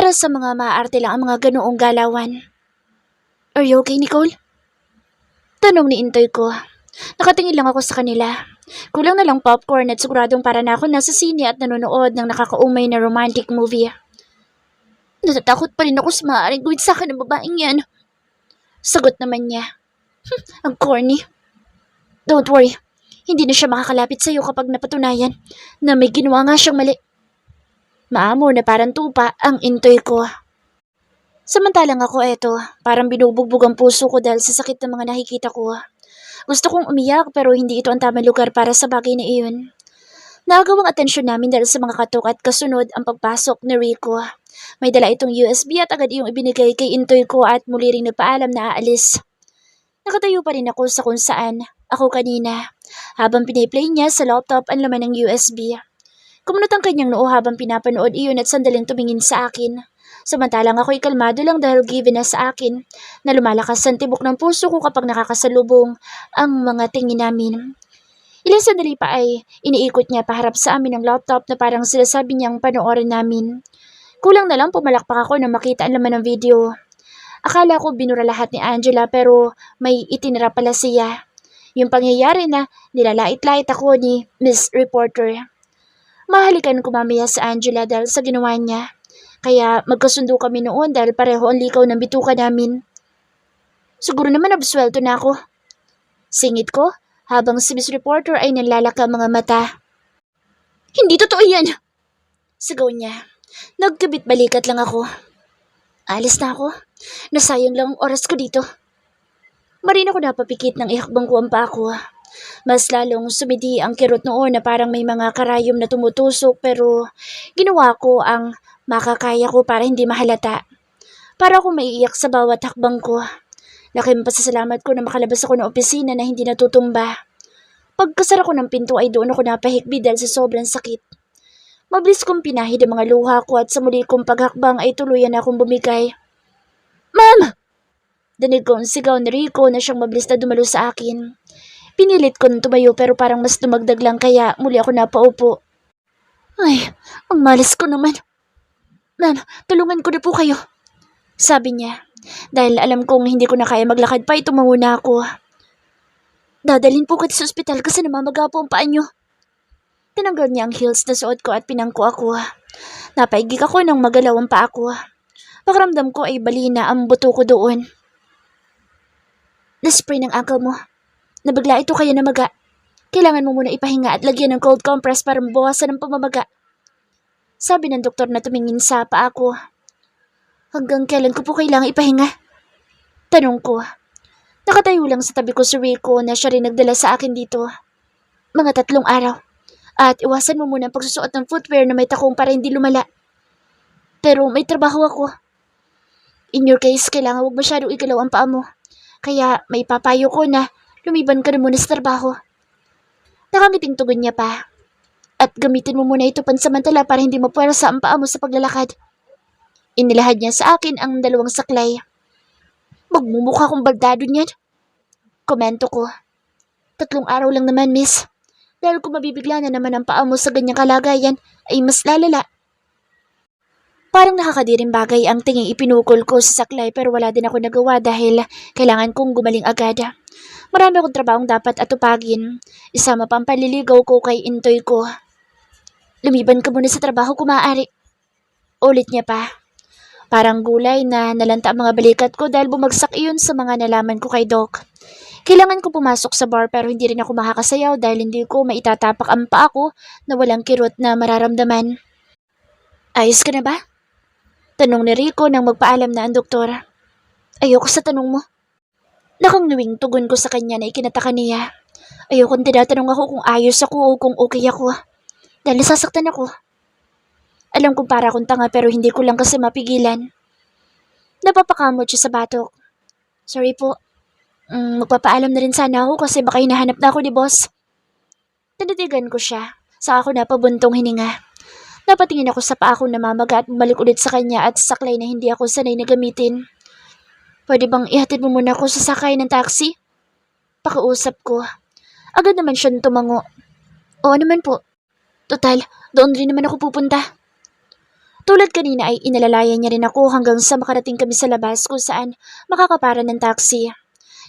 Para sa mga maaarte lang ang mga ganoong galawan. Are you okay, Nicole? Tanong ni Intoy ko. Nakatingin lang ako sa kanila. Kulang na lang popcorn at siguradong para na ako nasa sine at nanonood ng nakakaumay na romantic movie. Natatakot pa rin ako sa maaaring gawin sa akin ng babaeng yan. Sagot naman niya. Ang corny. Don't worry. Hindi na siya makakalapit sa'yo kapag napatunayan na may ginawa nga siyang mali. Maamo na parang tupa ang Intoy ko. Samantalang ako parang binubugbog ang puso ko dahil sa sakit ng mga nakikita ko. Gusto kong umiyak pero hindi ito ang tamang lugar para sa bagay na iyon. Nakagawang atensyon namin dahil sa mga katok at kasunod ang pagpasok ni Rico. May dala itong USB at agad iyong ibinigay kay Intoy ko at muli ring nagpaalam na aalis. Nakatayo pa rin ako sa kung saan ako kanina habang piniplay niya sa laptop ang laman ng USB. Kumunot ang kanyang noo habang pinapanood iyon at sandaling tumingin sa akin. Samantalang ako'y kalmado lang dahil given na sa akin na lumalakas ang tibok ng puso ko kapag nakakasalubong ang mga tingin namin. Ilang sandali pa ay iniikot niya paharap sa amin ang laptop na parang sinasabi niyang panoorin namin. Kulang na lang pumalakpak ako nang makita ang laman ng video. Akala ko binura lahat ni Angela pero may itinira pala siya. Yung pangyayari na nilalait-lait ako ni Miss Reporter. Mahalikan ko mamaya sa Angela dahil sa ginawa niya. Kaya magkasundo kami noon dahil pareho ang likaw ng bituka namin. Siguro naman absuelto na ako. Singit ko habang si Miss Reporter ay nalalaka ang mga mata. Hindi totoo yan! Sigaw niya. Nagkabit balikat lang ako. Alis na ako. Nasayang lang ang oras ko dito. Marin ako napapikit ng ihakbang ko ang pa ako. Mas lalong sumidi ang kirot noon na parang may mga karayom na tumutusok pero ginawa ko ang makakaya ko para hindi mahalata. Para ako maiiyak sa bawat hakbang ko. Laking pasasalamat ko na makalabas ako ng opisina na hindi natutumba. Pagkasara ko ng pinto ay doon ako napahikbi dahil sa sobrang sakit. Mabilis kong pinahid ang mga luha ko at sa muli kong paghakbang ay tuluyan akong bumigay. Ma'am! Danig ko ang sigaw ni Rico na siyang mabilis na dumalo sa akin. Pinilit ko nang tumayo pero parang mas dumagdag lang kaya muli ako napaupo. Ay, ang malas ko naman. Ma'am, tulungan ko na po kayo. Sabi niya, dahil alam kong hindi ko na kaya maglakad pa, tumango na ako. Dadalhin po kita sa ospital kasi namamaga po ang paa niyo. Tinanggal niya ang heels na suot ko at pinangko ako. Napaigik ako nang magalaw ang paa ko. Pakiramdam ko ay balina ang buto ko doon. Na-spray ng ankle mo. Nabigla ito kaya namaga. Kailangan mo muna ipahinga at lagyan ng cold compress para mabawasan ang pamamaga. Sabi ng doktor na tumingin sa paa ko. Hanggang kailan ko po kailangan ipahinga? Tanong ko. Nakatayo lang sa tabi ko si Rico na siya rin nagdala sa akin dito. Mga 3 araw. At iwasan mo muna ang pagsusuot ng footwear na may takong para hindi lumala. Pero may trabaho ako. In your case, kailangan huwag masyadong igalaw ang paa mo. Kaya may papayo ko na lumiban ka na muna sa trabaho. Nakangiting tugon niya pa. At gamitin mo muna ito pansamantala para hindi mapuwersa ang paa mo sa paglalakad. Inilahad niya sa akin ang 2 saklay. Magmumukha kong baldado niyan. Komento ko. 3 araw lang naman, miss. Dahil kung mabibigla na naman ang paa mo sa ganyang kalagayan, ay mas lalala. Parang nakakadiring bagay ang tinging ipinukol ko sa saklay pero wala din ako nagawa dahil kailangan kong gumaling agad. Marami akong trabahong dapat atupagin. Isama pa ang paliligaw ko kay Intoy ko. Lumiban ka muna sa trabaho kung maaari. Ulit niya pa. Parang gulay na nalanta ang mga balikat ko dahil bumagsak iyon sa mga nalaman ko kay Doc. Kailangan ko pumasok sa bar pero hindi rin ako makakasayaw dahil hindi ko maitatapak ang paa ko na walang kirot na mararamdaman. Ayos ka na ba? Tanong ni Rico nang magpaalam na ang doktor. Ayoko sa tanong mo. Nakangiwing tugon ko sa kanya na ikinataka niya. Ayokong tinatanong ako kung ayos ako o kung okay ako. Dahil nasasaktan ako. Alam kong para akong tanga pero hindi ko lang kasi mapigilan. Napapakamot siya sa batok. Sorry po. Magpapaalam na rin sana ako kasi baka hinahanap na ako ni boss. Tinitigan ko siya. Saka ako napabuntong hininga. Napatingin ako sa paa ko namamaga at bumalik ulit sa kanya at saklay na hindi ako sanay na gamitin. Pwede bang ihatid mo muna ako sa sakay ng taxi? Pakiusap ko. Agad naman siyang tumango. Oo naman po. Total, doon rin naman ako pupunta. Tulad kanina ay inalalayan niya rin ako hanggang sa makarating kami sa labas kung saan makakapara ng taxi.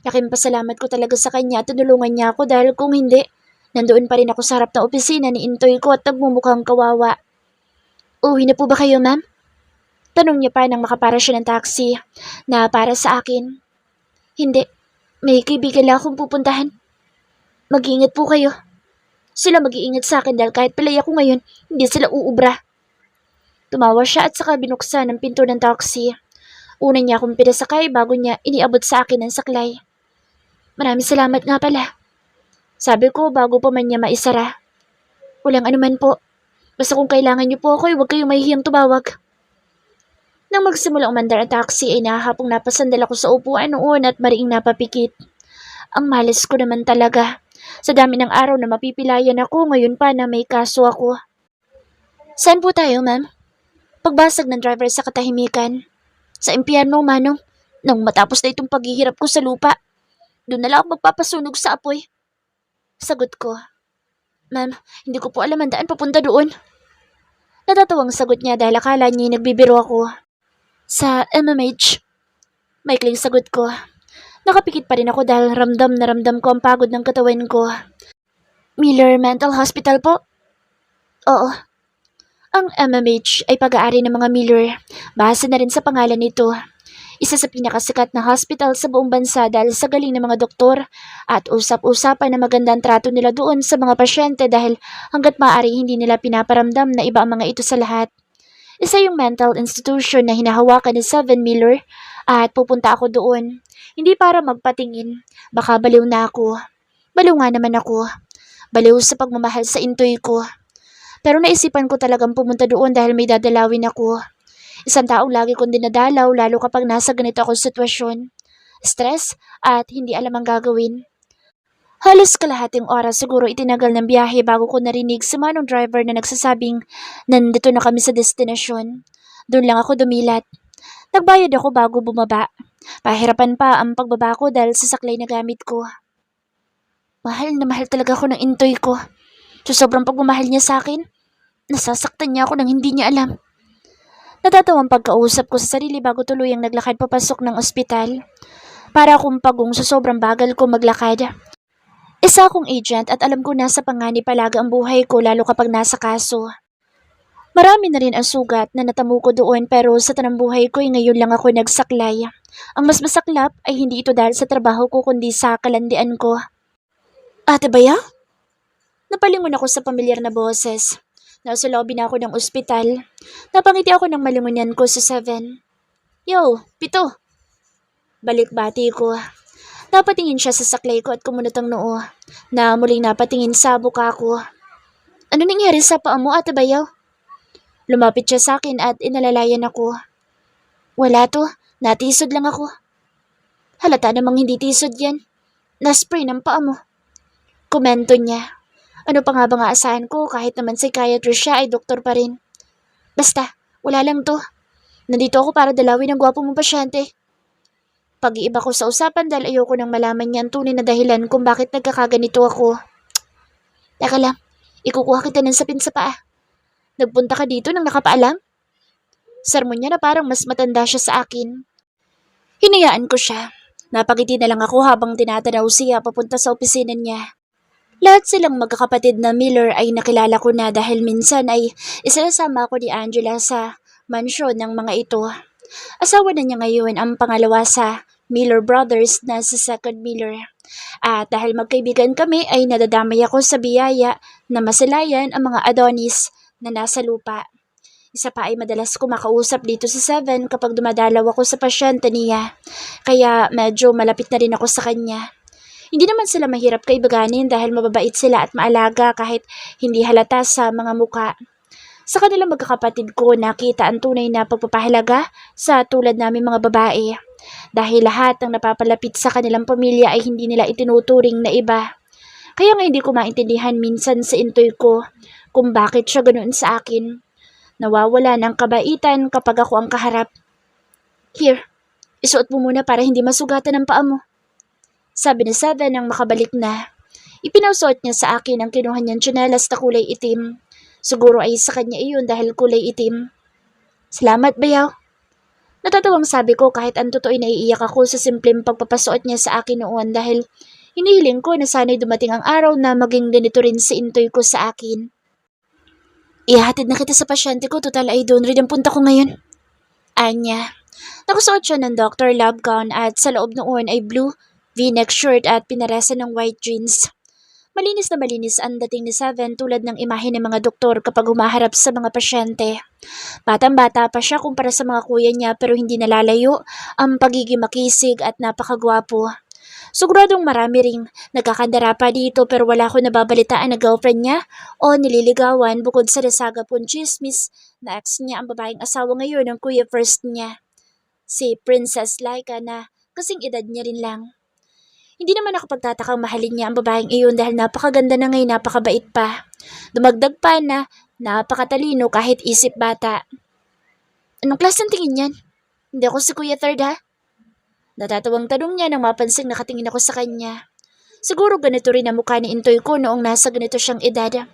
Laking pasalamat ko talaga sa kanya at tinulungan niya ako dahil kung hindi, nandoon pa rin ako sa harap ng opisina ni Intoy ko at nagmumukhang kawawa. Uwi na po ba kayo, ma'am? Tanong niya pa nang makapara siya ng taxi na para sa akin. Hindi, may kaibigan lang akong pupuntahan. Mag-iingat po kayo. Sila mag-iingat sa akin dahil kahit pilay ako ngayon, hindi sila uubra. Tumawa siya at saka binuksan ang pinto ng taxi. Una niya akong pinasakay bago niya iniabot sa akin ang saklay. Maraming salamat nga pala. Sabi ko bago pa man niya maisara. Walang anuman po. Basta kung kailangan niyo po ako ay huwag kayong mahihiyang tumawag. Nang magsimula umandar ang taxi ay nahahapong napasandal ako sa upuan noon at mariing napapikit. Ang malas ko naman talaga. Sa dami ng araw na mapipilayan ako, ngayon pa na may kaso ako. Saan po tayo, ma'am? Pagbasag ng driver sa katahimikan. Sa impyerno, manong. Nang matapos na itong paghihirap ko sa lupa. Doon na lang ako magpapasunog sa apoy. Sagot ko. Ma'am, hindi ko po alam ang daan papunta doon. Natatawang sagot niya dahil akala niya nagbibiro ako. Sa MMH. Maikling sagot ko. Nakapikit pa rin ako dahil ramdam na ramdam ko ang pagod ng katawan ko. Miller Mental Hospital po? Oo. Ang MMH ay pag-aari ng mga Miller. Base na rin sa pangalan nito. Isa sa pinakasikat na hospital sa buong bansa dahil sa galing ng mga doktor at usap-usapan na magandang trato nila doon sa mga pasyente dahil hanggat maaari hindi nila pinaparamdam na iba ang mga ito sa lahat. Isa yung mental institution na hinahawakan ni Seven Miller at pupunta ako doon. Hindi para magpatingin. Baka baliw na ako. Baliw nga naman ako. Baliw sa pagmamahal sa intoy ko. Pero naisipan ko talagang pumunta doon dahil may dadalawin ako. Isang taong lagi kong dinadalaw lalo kapag nasa ganito akong sitwasyon. Stress at hindi alam ang gagawin. Halos kalahating oras siguro itinagal ng biyahe bago ko narinig si manong driver na nagsasabing nandito na kami sa destinasyon. Doon lang ako dumilat. Nagbayad ako bago bumaba. Pahirapan pa ang pagbaba ko dahil sa saklay na gamit ko. Mahal na mahal talaga ako ng intoy ko. So sobrang pagmamahal niya sa akin, nasasaktan niya ako nang hindi niya alam. Natatawang pagkausap ko sa sarili bago tuluyang naglakad papasok ng ospital. Para akong pagong sa sobrang bagal ko maglakad. Isa akong agent at alam ko nasa panganib palagi ang buhay ko lalo kapag nasa kaso. Marami na rin ang sugat na natamo ko doon pero sa tanang buhay ko ay ngayon lang ako nagsaklay. Ang mas masaklap ay hindi ito dahil sa trabaho ko kundi sa kalandian ko. Ate Baya? Napalingon ako sa pamilyar na boses. Nasa lobby na ako ng ospital. Napangiti ako ng malimunyan ko sa 7. Yo, 7. Balik-bati ko. Napatingin siya sa saklay ko at kumunot ang noo na muling napatingin sa buka ko. Ano nangyari sa paa mo, Ate Bayaw? Lumapit siya sa akin at inalalayan ako. Wala to, natisod lang ako. Halata namang hindi tisod yan. Naspray ng paa mo. Komento niya. Ano pa nga ba nga asahan ko kahit naman psychiatrist siya ay doktor pa rin. Basta, wala lang to. Nandito ako para dalawin ang gwapo mong pasyente. Pag-iiba ko sa usapan dahil ayoko nang malaman niya ang tunay na dahilan kung bakit nagkakaganito ako. Teka lang, ikukuha kita ng sapin sa paa. Nagpunta ka dito nang nakapaalam? Sermon niya na parang mas matanda siya sa akin. Hinayaan ko siya. Napangiti na lang ako habang tinatanaw siya papunta sa opisina niya. Lahat silang magkakapatid na Miller ay nakilala ko na dahil minsan ay isinasama ako ni Angela sa mansyon ng mga ito. Asawa na niya ngayon ang pangalawa sa Miller Brothers na si Second Miller. At dahil magkaibigan kami ay nadadamay ako sa biyaya na masilayan ang mga Adonis na nasa lupa. Isa pa ay madalas ko makausap dito sa 7 kapag dumadalaw ako sa pasyente niya. Kaya medyo malapit na rin ako sa kanya. Hindi naman sila mahirap kaibaganin dahil mababait sila at maalaga kahit hindi halata sa mga muka. Sa kanilang magkakapatid ko nakita ang tunay na pagpapahalaga sa tulad namin mga babae. Dahil lahat ng napapalapit sa kanilang pamilya ay hindi nila itinuturing na iba. Kaya nga hindi ko maintindihan minsan sa intoy ko kung bakit siya ganoon sa akin. Nawawala ng kabaitan kapag ako ang kaharap. Here, isuot mo muna para hindi masugatan ang paa mo. Sabi ni Seven nang makabalik na. Ipinausuot niya sa akin ang kinuha niyang tsinelas na kulay itim. Siguro ay sa kanya iyon dahil kulay itim. Salamat, bayaw. Natatawang sabi ko kahit ang totoo ay naiiyak ako sa simpleng pagpapasuot niya sa akin noon dahil hinihiling ko na sana'y dumating ang araw na maging ganito rin si Intoy ko sa akin. Ihahatid na kita sa pasyente ko, total ay doon rin ang punta ko ngayon. Anya. Nakasuot siya ng doctor lab gown at sa loob noon ay blue v-neck shirt at pinaresa ng white jeans. Malinis na malinis ang dating ni Seven tulad ng imahe ng mga doktor kapag humaharap sa mga pasyente. Batang-bata pa siya kumpara sa mga kuya niya pero hindi nalalayo ang pagiging makisig at napakagwapo. Siguradong marami ring nagkakandara pa dito pero wala ko nababalitaan na girlfriend niya o nililigawan bukod sa nasagapon chismis na ex niya ang babaeng asawa ngayon ng kuya first niya. Si Princess Laika na kasing edad niya rin lang. Hindi naman ako pagtatakang mahalin niya ang babaeng iyon dahil napakaganda na ngayon, napakabait pa. Dumagdag pa na napakatalino kahit isip bata. Anong klase ng tingin yan? Hindi ako si Kuya Third ha? Natatawang tanong niya nang mapansing nakatingin ako sa kanya. Siguro ganito rin ang mukha ni Intoy ko noong nasa ganito siyang edad.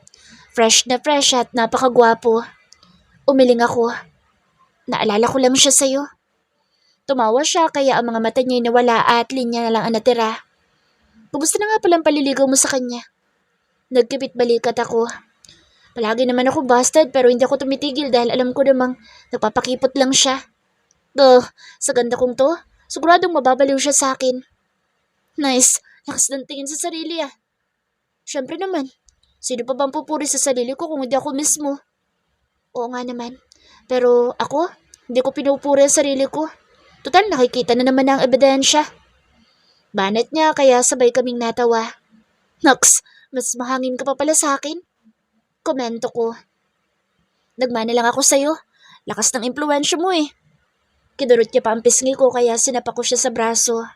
Fresh na fresh at napakagwapo. Umiling ako. Naalala ko lang siya sa'yo. Tumawa siya kaya ang mga mata niya nawala at linya na lang ang natira. Kumusta na nga palang paliligaw mo sa kanya? Nagkipit balikat ako. Palagi naman ako busted pero hindi ako tumitigil dahil alam ko namang nagpapakipot lang siya. Sa ganda kong to, siguradong mababaliw siya sa akin. Nice, lakas ng tingin sa sarili ah. Siyempre naman, sino pa bang pupuri sa sarili ko kung hindi ako mismo? Oo nga naman, pero ako, hindi ko pinupuri ang sarili ko. Total nakikita na naman ang ebidensya. Banat niya kaya sabay kaming natawa. Nox, mas mahangin ka pa pala sa akin. Komento ko. Nagmana lang ako sa'yo. Lakas ng impluwensya mo eh. Kidurot niya pa ang pisngi ko kaya sinapa ko siya sa braso.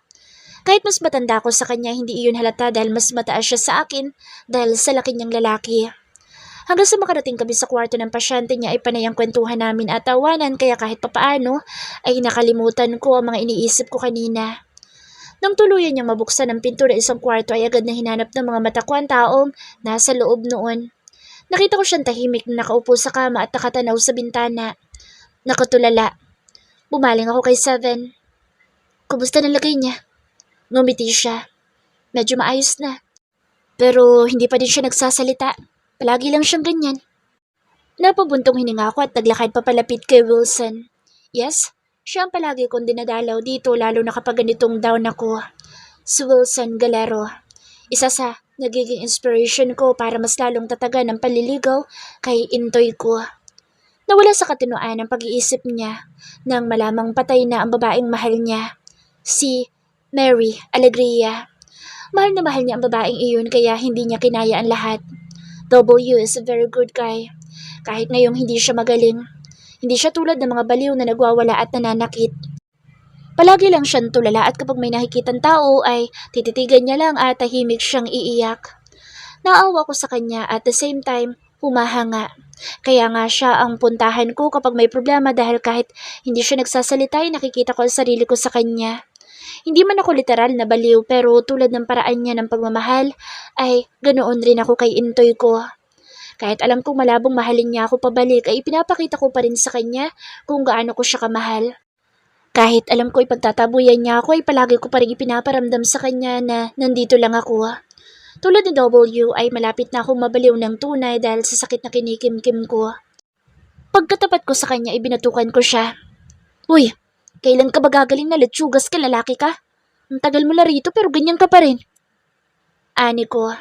Kahit mas matanda ako sa kanya, hindi iyon halata dahil mas mataas siya sa akin dahil sa laki niyang lalaki. Hanggang sa makarating kami sa kwarto ng pasyente niya ay panay ang kwentuhan namin at tawanan kaya kahit papaano ay nakalimutan ko ang mga iniisip ko kanina. Nang tuluyan niyang mabuksan ang pinto ng isang kwarto ay agad na hinanap ng mga mata ko ang taong nasa loob noon. Nakita ko siyang tahimik na nakaupo sa kama at nakatanaw sa bintana. Nakatulala. Bumaling ako kay Seven. Kumusta na lagay niya? Ngumiti siya. Medyo maayos na. Pero hindi pa din siya nagsasalita. Palagi lang siyang ganyan. Napabuntong hininga ako at naglakad papalapit kay Wilson. Yes? Siya ang palagi kong dinadalaw dito lalo na kapag ganitong down ako. Si Wilson Galero. Isa sa nagiging inspiration ko para mas lalong tatagan ang paliligaw kay Intoy ko. Nawala sa katinoan ang pag-iisip niya nang malamang patay na ang babaeng mahal niya. Si Mary Alegria. Mahal na mahal niya ang babaeng iyon kaya hindi niya kinaya ang lahat. W is a very good guy. Kahit ngayong hindi siya magaling. Hindi siya tulad ng mga baliw na nagwawala at nananakit. Palagi lang siyang tulala at kapag may nakikitang tao ay tititigan niya lang at tahimik siyang iiyak. Naawa ko sa kanya at the same time humahanga. Kaya nga siya ang puntahan ko kapag may problema dahil kahit hindi siya nagsasalita ay nakikita ko ang sarili ko sa kanya. Hindi man ako literal na baliw pero tulad ng paraan niya ng pagmamahal ay ganoon rin ako kay Intoy ko. Kahit alam kong malabong mahalin niya ako pabalik ay ipinapakita ko pa rin sa kanya kung gaano ko siya kamahal. Kahit alam ko ipagtatabuyan niya ako ay palagi ko pa rin ipinaparamdam sa kanya na nandito lang ako. Tulad ni W ay malapit na akong mabaliw ng tunay dahil sa sakit na kinikimkim ko. Pagkatapat ko sa kanya ay binatukan ko siya. Uy, kailan ka ba gagaling na letsugas ka, lalaki ka? Ang tagal mo na rito pero ganyan ka pa rin. Ani ko.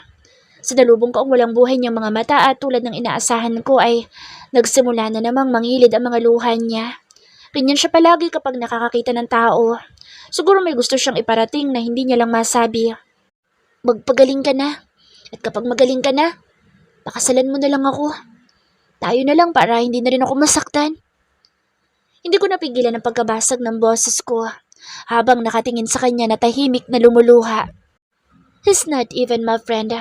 Sa dalubong ko ang walang buhay niyang mga mata at tulad ng inaasahan ko ay nagsimula na namang mangilid ang mga luha niya. Ganyan siya palagi kapag nakakakita ng tao. Siguro may gusto siyang iparating na hindi niya lang masabi. Magpagaling ka na. At kapag magaling ka na, pakasalan mo na lang ako. Tayo na lang para hindi na rin ako masaktan. Hindi ko napigilan ang pagkabasag ng boses ko habang nakatingin sa kanya na tahimik na lumuluha. He's not even my friend.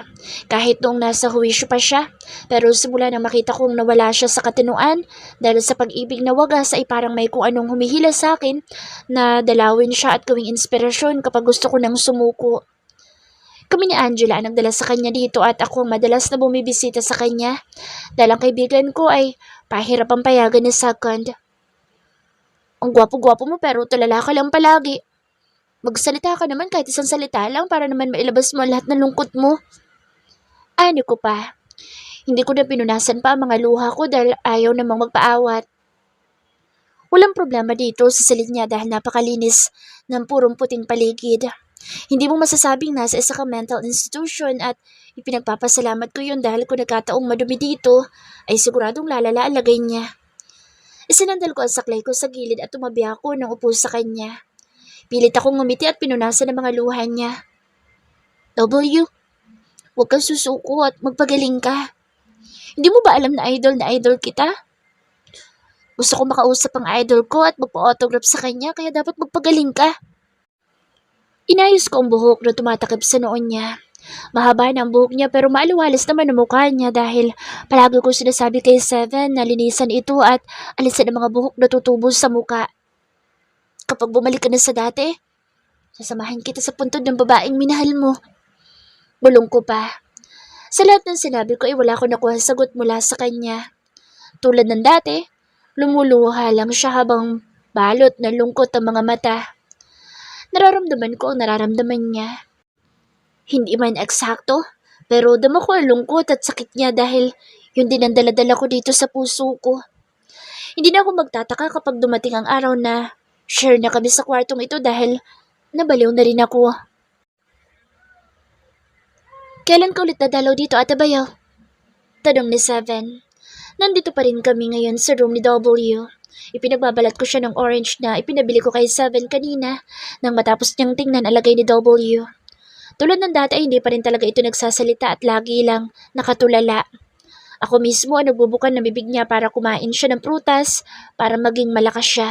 Kahit noong nasa huwisyo pa siya, pero simula nang makita kong nawala siya sa katinuan dahil sa pag-ibig na wagas ay parang may kung anong humihila sa akin na dalawin siya at gawing inspirasyon kapag gusto ko nang sumuko. Kami ni Angela ang nagdala sa kanya dito at ako ang madalas na bumibisita sa kanya dahil ang kaibigan ko ay pahirap ang payagan ni Second. Ang gwapo-gwapo mo pero tulala ka lang palagi. Magsalita ka naman kahit isang salita lang para naman mailabas mo lahat ng lungkot mo. Ano ko pa? Hindi ko na pinunasan pa ang mga luha ko dahil ayaw namang magpaawat. Walang problema dito sa silid niya dahil napakalinis ng purong puting paligid. Hindi mo masasabing nasa isa ka mental institution at ipinagpapasalamat ko yun dahil kung nagkataong madumi dito, ay siguradong lalala ang lagay niya. Isinandal ko ang saklay ko sa gilid at tumabi ako nang upo sa kanya. Pilit akong ngumiti at pinunasan ang mga luha niya. W, huwag kang susuko at magpagaling ka. Hindi mo ba alam na idol kita? Gusto ko makausap ang idol ko at magpa-autograph sa kanya kaya dapat magpagaling ka. Inayos ko ang buhok na tumatakip sa noon niya. Mahaba na ang buhok niya pero maaliwalas naman ang mukha niya dahil palagi ko sinasabi kay Seven na linisan ito at alisan ang mga buhok na tutubo sa muka. Kapag bumalik ka na sa dati, sasamahan kita sa puntod ng babaeng minahal mo. Bulong ko pa. Sa lahat ng sinabi ko ay wala ko nakuha sagot mula sa kanya. Tulad ng dati, lumuluha lang siya habang balot ng lungkot ang mga mata. Nararamdaman ko ang nararamdaman niya. Hindi man eksakto, pero dama ko ang lungkot at sakit niya dahil yun din ang daladala ko dito sa puso ko. Hindi na ako magtataka kapag dumating ang araw na share na kami sa kwartong ito dahil nabaliw na rin ako. Kailan ka ulit dadalaw dito, Ate Bayaw? Tanong ni Seven. Nandito pa rin kami ngayon sa room ni W. Ipinagbabalat ko siya ng orange na ipinabili ko kay Seven kanina nang matapos niyang tingnan ang lagay ni W. Tulad ng dati ay hindi pa rin talaga ito nagsasalita at lagi lang nakatulala. Ako mismo ang nagbubukan ng bibig niya para kumain siya ng prutas para maging malakas siya.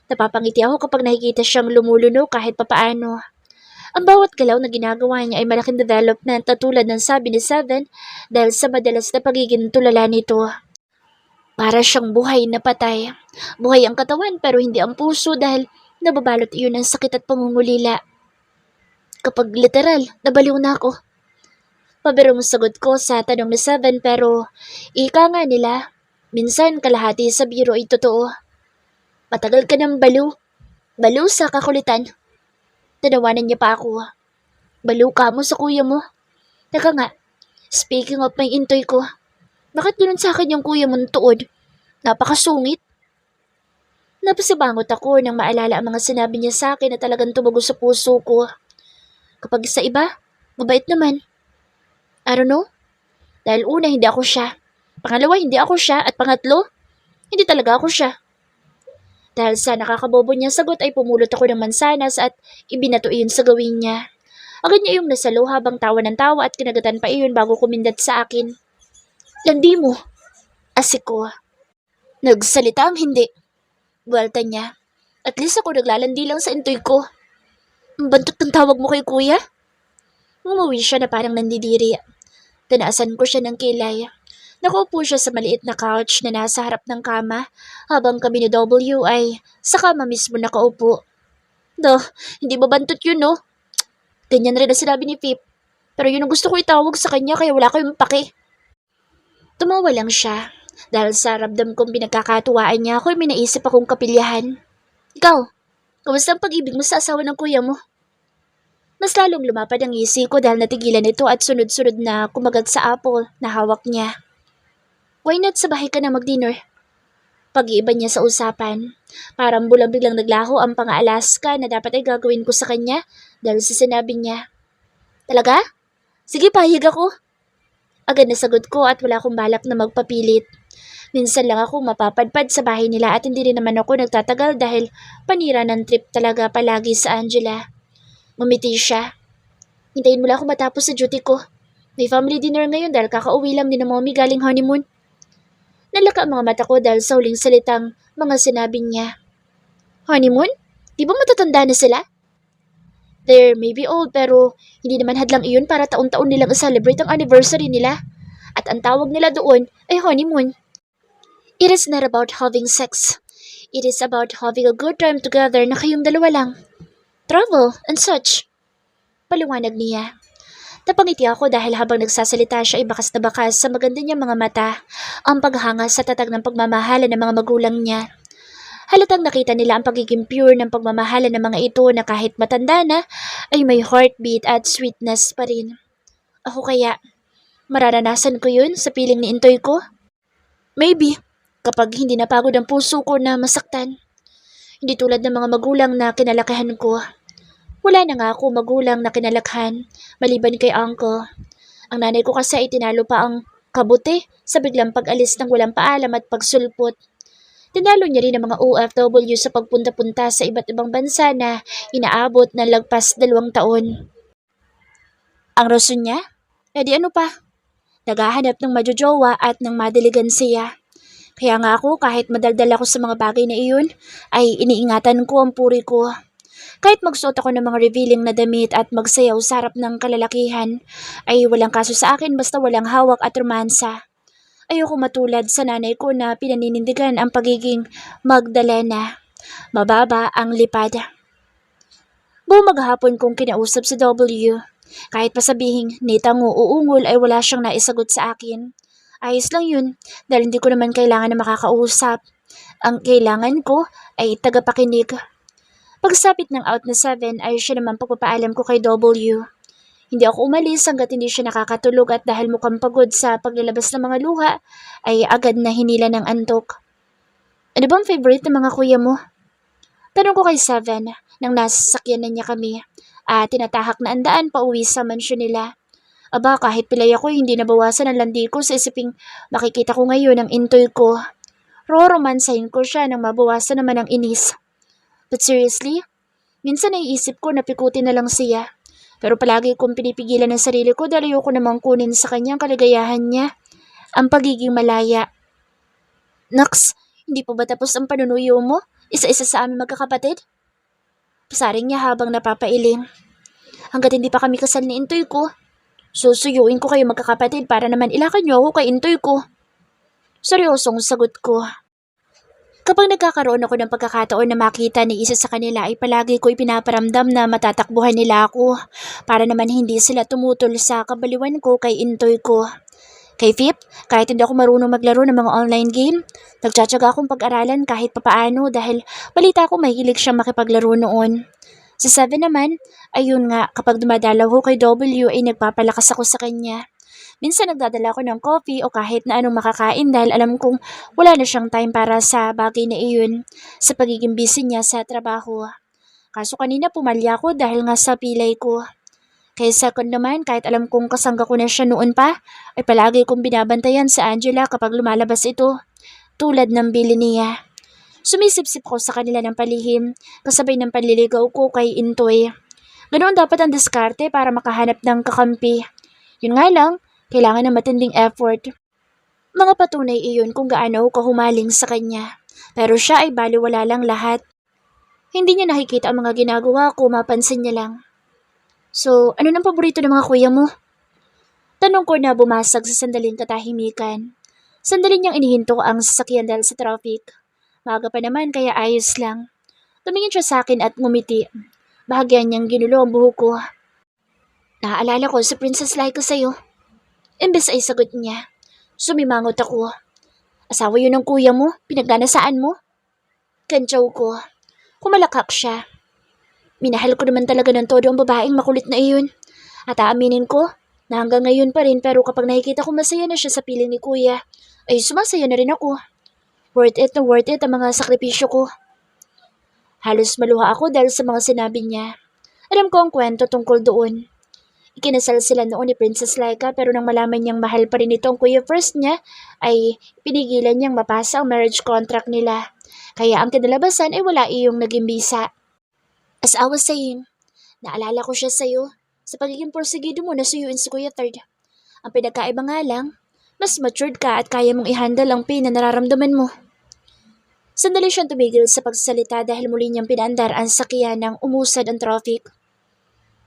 Napapangiti ako kapag nakikita siyang lumuluno kahit papaano. Ang bawat galaw na ginagawa niya ay malaking development at tulad ng sabi ni Seven dahil sa madalas na pagiging tulala nito. Para siyang buhay na patay. Buhay ang katawan pero hindi ang puso dahil nababalot iyon ng sakit at pangungulila. Kapag literal, nabaliw na ako. Pabirong sagot ko sa tanong ni Seven pero ika nga nila, minsan kalahati sa biro ay totoo. Matagal ka ng baliw. Baliw sa kakulitan. Tanawanan niya pa ako. Baliw ka mo sa kuya mo. Teka nga, speaking of my intoy ko, bakit ganun sa akin yung kuya mong tuod? Napakasungit. Napasibangot ako nang maalala ang mga sinabi niya sa akin na talagang tumago sa puso ko. Kapag sa iba, mabait naman. I don't know. Dahil una, hindi ako siya. Pangalawa, hindi ako siya. At pangatlo, hindi talaga ako siya. Dahil sa nakakabobo niyang sagot ay pumulot ako ng mansanas at ibinato iyon sa gawin niya. Agad niya yung nasalo habang tawa ng tawa at kinagatan pa iyon bago kumindat sa akin. Landi mo. Asik ko. Nagsalita ang hindi. Buwalta niya. At least ako naglalandi lang sa intoy ko. Ang bantot ng tawag mo kay kuya? Umuwi siya na parang nandidiri. Tinaasan ko siya ng kilay. Nakaupo siya sa maliit na couch na nasa harap ng kama habang kami ni W ay sa kama mismo nakaupo. Hindi ba bantot yun, no? Ganyan rin ang sinabi ni Pip. Pero yun ang gusto ko itawag sa kanya kaya wala kayong pake. Tumawa lang siya. Dahil sa ramdam kong pinagkakatuwaan niya ako ay may naisip akong kapilyahan. Ikaw, kamusta ang pag-ibig mo sa asawa ng kuya mo? Mas lalong lumapad ang isi ko dahil natigilan ito at sunod-sunod na kumagat sa apple na hawak niya. Why not sa bahay ka na mag-dinner? Pag-iiba niya sa usapan. Parang bulang biglang naglaho ang pang-Alaska na dapat ay gagawin ko sa kanya dahil sa sinabi niya. Talaga? Sige, pahig ako. Agad na sagot ko at wala akong balak na magpapilit. Minsan lang ako mapapadpad sa bahay nila at hindi rin naman ako nagtatagal dahil panira ng trip talaga palagi sa Angela. Ngumiti siya. Hintayin mo lang ako matapos sa duty ko. May family dinner ngayon dahil kakauwi lang din ng mommy galing honeymoon. Nalaka ang mga mata ko dahil sa huling salitang mga sinabi niya. Honeymoon? Di ba matatanda na sila? They may be old pero hindi naman hadlang iyon para taon-taon nilang i-celebrate ang anniversary nila. At ang tawag nila doon ay honeymoon. It is not about having sex. It is about having a good time together na kayong dalawa lang. Travel and such. Paliwanag niya. Napangiti ako dahil habang nagsasalita siya ay bakas na bakas sa maganda niyang mga mata ang paghanga sa tatag ng pagmamahala ng mga magulang niya. Halatang nakita nila ang pagiging pure ng pagmamahala ng mga ito na kahit matanda na ay may heartbeat at sweetness pa rin. Ako kaya, mararanasan ko yun sa piling ni Intoy ko? Maybe, kapag hindi napagod ang puso ko na masaktan. Hindi tulad ng mga magulang na kinalakihan ko. Wala na nga ako magulang na kinalakhan, maliban kay uncle. Ang nanay ko kasi ay tinalo pa ang kabuti sa biglang pag-alis ng walang paalam at pagsulpot. Tinalo niya rin ang mga OFW sa pagpunta-punta sa iba't ibang bansa na inaabot ng lagpas 2 taon. Ang rason niya? E di ano pa? Naghahanap ng majojowa at ng madiligansiya. Kaya nga ako kahit madaldal ako sa mga bagay na iyon, ay iniingatan ko ang puri ko. Kahit magsuot ako ng mga revealing na damit at magsayaw sa harap ng kalalakihan, ay walang kaso sa akin basta walang hawak at romansa. Ayoko matulad sa nanay ko na pinaninindigan ang pagiging Magdalena. Mababa ang lipad. Buong maghapon kong kinausap si W. Kahit pa sabihing nitango o ungol ay wala siyang naisagot sa akin. Ayos lang yun dahil hindi ko naman kailangan na makakausap. Ang kailangan ko ay tagapakinig. Pagsapit ng out na 7 ay siya naman pagpapaalam ko kay W. Hindi ako umalis hanggat hindi siya nakakatulog at dahil mukhang pagod sa paglalabas ng mga luha, ay agad na hinila ng antok. Ano bang favorite ng mga kuya mo? Tanong ko kay 7 nang nasa sakyanan niya kami at tinatahak na andaan pa uwi sa mansyon nila. Aba, kahit pilay ako, hindi nabawasan ang landi ko sa isiping makikita ko ngayon ang intoy ko. Roromansahin ko siya nang mabawasan naman ang inis. But seriously, minsan naiisip ko na pikutin na lang siya. Pero palagi kong pinipigilan ng sarili ko dahil ayoko namang kunin sa kanya ang kaligayahan niya, ang pagiging malaya. Naks, hindi pa ba tapos ang panunuyo mo? Isa-isa sa aming magkakapatid? Pasaring niya habang napapailing. Hanggat hindi pa kami kasal ni Intoy ko, susuyuin ko kayo magkakapatid para naman ilakan niyo ako kay Intoy ko. Seryosong sagot ko. Kapag nagkakaroon ako ng pagkakataon na makita ni isa sa kanila ay palagi ko ipinaparamdam na matatakbuhan nila ako para naman hindi sila tumutol sa kabaliwan ko kay Intoy ko. Kay Fip, kahit hindi ako marunong maglaro ng mga online game, nagtsatsaga akong pag-aralan kahit papaano dahil balita ko mahilig siyang makipaglaro noon. Sa 7 naman, ayun nga kapag dumadalaw ko kay W ay nagpapalakas ako sa kanya. Minsan nagdadala ako ng coffee o kahit na anong makakain dahil alam kong wala na siyang time para sa bagay na iyon sa pagiging busy niya sa trabaho. Kaso kanina pumalya ako dahil nga sa pilay ko. Kaya second naman kahit alam kong kasangga ko na siya noon pa, ay palagi kong binabantayan sa Angela kapag lumalabas ito, tulad ng bili niya. Sumisip-sip ko sa kanila ng palihim, kasabay ng panliligaw ko kay Intoy. Ganoon dapat ang diskarte para makahanap ng kakampi. Yun nga lang, kailangan ng matinding effort. Mga patunay iyon kung gaano ako kahumaling sa kanya. Pero siya ay baliwala lang lahat. Hindi niya nakikita ang mga ginagawa ko, mapansin niya lang. So, ano nang paborito ng mga kuya mo? Tanong ko na bumasag sa sandaling katahimikan. Sandali niyang inihinto ang sasakyan dahil sa traffic. Maaga pa naman kaya ayos lang. Tumingin siya sa akin at ngumiti. Bahagyan niyang ginulo ang buhok ko. Naaalala ko sa Princess Laika sa'yo. Imbes ay sagot niya. Sumimangot ako. Asawa yun ng kuya mo? Pinagnanasaan mo? Kantsaw ko. Kumalakak siya. Minahal ko naman talaga ng todo ang babaeng makulit na iyon. At aaminin ko na hanggang ngayon pa rin pero kapag nakikita ko masaya na siya sa piling ni kuya, ay sumasaya na rin ako. Worth it na worth it ang mga sakripisyo ko. Halos maluha ako dahil sa mga sinabi niya. Alam ko ang kwento tungkol doon. Ikinasal sila noon ni Princess Laika pero nang malaman niyang mahal pa rin ito ang kuya first niya, ay pinigilan niyang mapasa ang marriage contract nila. Kaya ang kinalabasan ay wala iyong naging bisa. As I was saying, naalala ko siya sa'yo sa pagiging porsigido mo na suyuin si Kuya Third. Ang pinagkaiba nga lang, mas matured ka at kaya mong i-handle ang pain na nararamdaman mo. Sandali siyang tumigil sa pagsasalita dahil muli niyang pinaandar ang sakyan nang umusad ang traffic.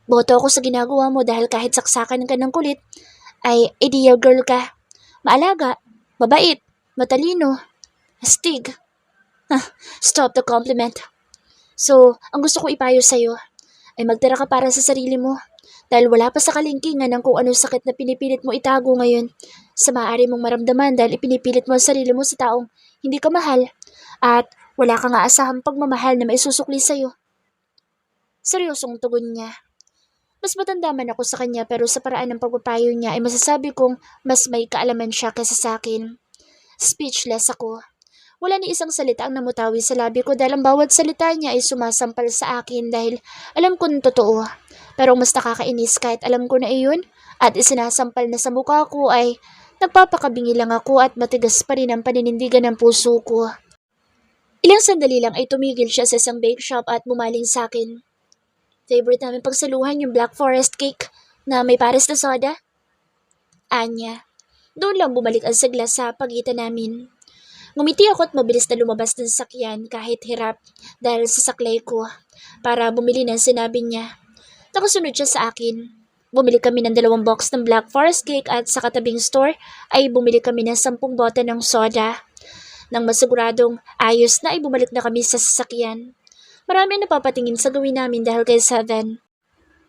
Boto ako sa ginagawa mo dahil kahit saksakan ka ng kulit, ay ideal girl ka. Maalaga, mabait, matalino, astig. Stop the compliment. So, ang gusto ko ipayo sa'yo ay magtira ka para sa sarili mo dahil wala pa sa kalingkingan ng kung anong sakit na pinipilit mo itago ngayon sa maaari mong maramdaman dahil ipinipilit mo ang sarili mo sa taong hindi ka mahal at Wala kang aasahang pagmamahal na maisusukli sa'yo. Seryosong tugon niya. Mas matanda man ako sa kanya pero sa paraan ng pagpapayo niya ay masasabi kong mas may kaalaman siya kaysa sa akin. Speechless ako. Wala ni isang salita ang namutawi sa labi ko dahil ang bawat salita niya ay sumasampal sa akin dahil alam kong totoo. Pero mas nakakainis kahit alam ko na iyon at isinasampal na sa mukha ko ay nagpapakabingi lang ako at matigas pa rin ang paninindigan ng puso ko. Ilang sandali lang ay tumigil siya sa isang bake shop at bumaling sa akin. Favorite namin pagsaluhan yung Black Forest cake na may pares na soda. Anya. Doon lang bumalik ang sigla sa pagitan namin. Ngumiti ako at mabilis na lumabas ng sakyan kahit hirap dahil sa saklay ko para bumili ng sinabi niya. Nakasunod siya sa akin. Bumili kami ng 2 box ng Black Forest cake at sa katabing store ay bumili kami ng 10 bote ng soda. Nang masiguradong ayos na ay bumalik na kami sa sasakyan. Marami napapatingin sa gawin namin dahil kay Seven.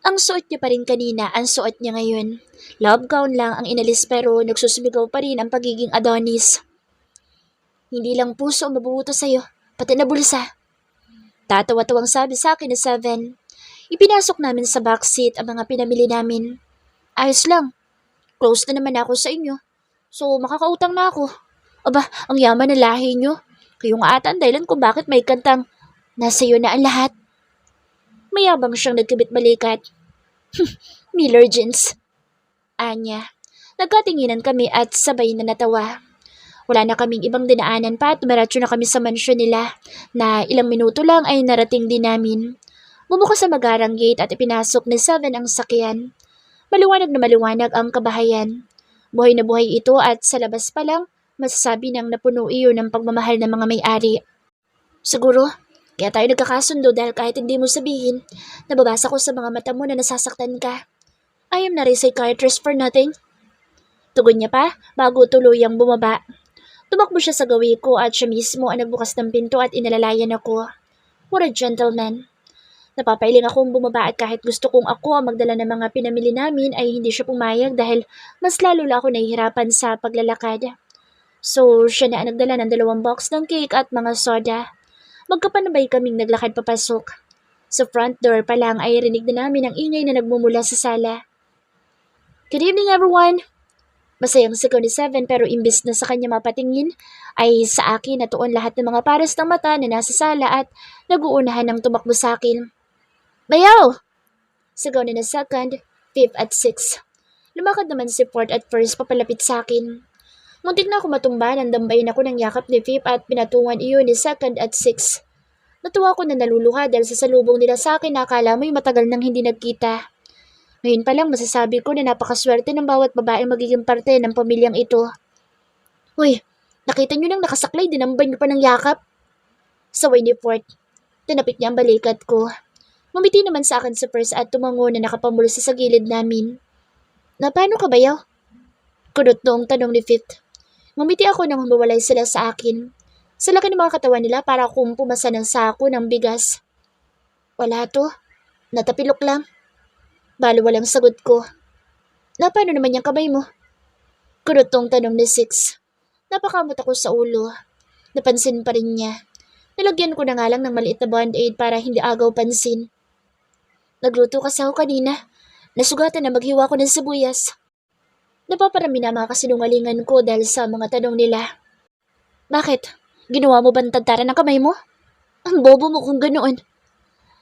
Ang suot niya pa rin kanina, ang suot niya ngayon. Love gown lang ang inalis pero nagsusumigaw pa rin ang pagiging Adonis. Hindi lang puso ang mabubuto sa'yo, pati na bulsa. Tatawa-tawang sabi sa akin ni Seven. Ipinasok namin sa backseat ang mga pinamili namin. Ayos lang. Close na naman ako sa inyo. So makakautang na ako. Aba, ang yaman ng lahi nyo. Kayo nga ata ang dahilan kung bakit may kantang nasa iyo na ang lahat. Mayabang siyang nagkibit-balikat. Miller jeans. Anya. Nagkatinginan kami at sabay na natawa. Wala na kaming ibang dinaanan pa at dumiretso na kami sa mansyon nila na ilang minuto lang ay narating din namin. Bumukas sa magarang gate at ipinasok ni Seven ang sakyan. Maliwanag na maliwanag ang kabahayan. Buhay na buhay ito at sa labas pa lang, masasabi nang napuno iyon ng pagmamahal ng mga may-ari. Siguro, kaya tayo nagkakasundo dahil kahit hindi mo sabihin, nababasa ko sa mga mata mo na nasasaktan ka. I am not a psychiatrist for nothing. Tugon niya pa bago tuluyang bumaba. Tumakbo siya sa gawi ko at siya mismo ang nagbukas ng pinto at inalalayan ako. What a gentleman. Napapailing akong bumaba at kahit gusto kong ako ang magdala ng mga pinamili namin ay hindi siya pumayag dahil mas lalo lang ako nahihirapan sa paglalakad. So, siya na ang nagdala ng 2 box ng cake at mga soda. Magkapanabay kaming naglakad papasok. Sa front door pa lang ay rinig na namin ang ingay na nagmumula sa sala. Good evening everyone! Masayang sigaw ni Seven pero imbis na sa kanya mapatingin ay sa akin natuon lahat ng mga pares ng mata na nasa sala at naguunahan ng tumakbo sa akin. Bayaw! Sigaw na second, fifth at sixth. Lumakad naman si Fort at first papalapit sa akin. Muntik na ako matumba nang dambayin ako ng yakap ni Fifth at pinatungan iyon ni second at sixth. Natuwa ako na naluluha dahil sa salubong nila sa akin na akala mo'y matagal nang hindi nagkita. Ngayon pa lang masasabi ko na napakaswerte ng bawat babaeng magiging parte ng pamilyang ito. Uy, nakita niyo nang nakasaklay, dinambay niyo pa ng yakap? Saway ni Fort. Tinapik niya ang balikat ko. Ngumiti naman sa akin si First at tumango na nakapamulsa sa gilid namin. Na paano ka bayaw? Kunot noong tanong ni Fifth. Ngumiti ako nang humawalay sila sa akin. Sa laki ng mga katawan nila para akong pumasa ng sako ng bigas. Wala to. Natapilok lang. Balo walang sagot ko. Na paano naman yung kamay mo? Kunot noong tanong ni Six. Napakamot ako sa ulo. Napansin pa rin niya. Nilagyan ko na nga lang ng maliit na band-aid para hindi agaw pansin. Nagluto kasi ako kanina. Nasugatan na maghiwa ko ng sibuyas. Napaparami na mga kasinungalingan ko dahil sa mga tanong nila. Bakit? Ginawa mo ba ng tagtaran ng kamay mo? Ang bobo mo kung ganoon.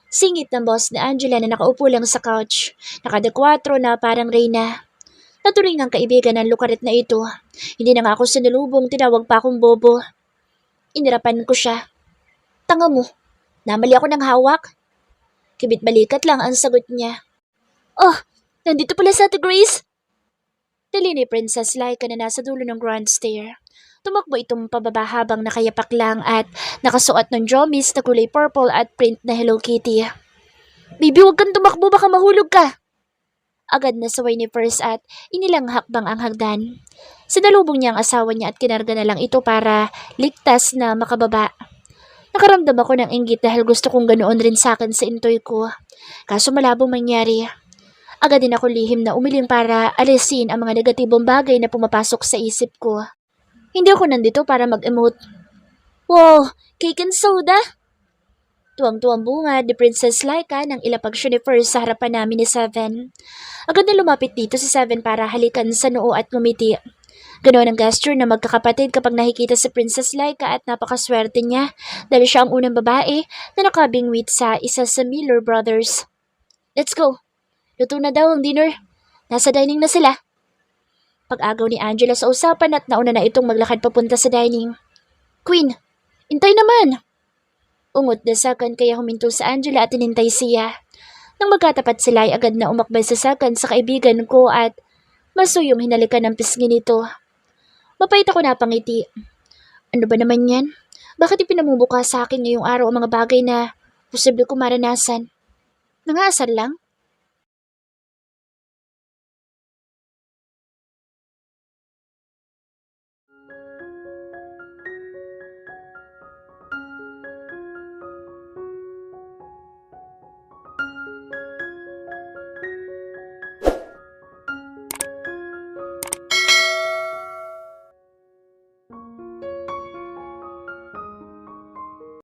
Singit ng boss ni Angela na nakaupo lang sa couch. Nakadakwatro na parang reyna. Naturing ang kaibigan ng lukarit na ito. Hindi na nga ako sinalubong, tinawag pa akong bobo. Inirapan ko siya. Tanga mo, namali ako ng hawak. Kibit-balikat lang ang sagot niya. Oh, nandito pala sa Ate Grace. Tili ni Princess Laika na nasa dulo ng grand stair. Tumakbo itong pababa habang nakayapak lang at nakasuot ng jomis na kulay purple at print na Hello Kitty. Baby, huwag kang tumakbo, baka mahulog ka. Agad na saway ni First at inilang hakbang ang hagdan. Sinalubong niya ang asawa niya at kinarga na lang ito para ligtas na makababa. Nakaramdam ako ng inggit dahil gusto kong ganoon rin sa akin sa intoy ko. Kaso malabong mangyari. Agad din ako lihim na umiling para alisin ang mga negatibong bagay na pumapasok sa isip ko. Hindi ako nandito para mag-emote. Wow, cake and soda? Tuwang-tuwang bunga ni Princess Laika nang ilapag siya ni First sa harapan namin ni Seven. Agad na lumapit dito si Seven para halikan sa noo at ngumiti. Ganoon ang gesture na magkakapatid kapag nakikita si Princess Laika at napakaswerte niya dahil siya ang unang babae na nakabingwit sa isa sa Miller Brothers. Let's go! Luto na daw ang dinner. Nasa dining na sila. Pag-agaw ni Angela sa usapan at nauna na itong maglakad papunta sa dining. Queen, intay naman! Ungot na Sakan kaya huminto sa Angela at inintay siya. Nang magkatapat sila ay agad na umakbay sa Sakan sa kaibigan ko at masuyong hinalikan ng pisngi nito. Mapait ako napangiti. Ano ba naman yan? Bakit ipinamumuka sa akin ngayong araw ang mga bagay na posible ko maranasan? Nangaasar lang?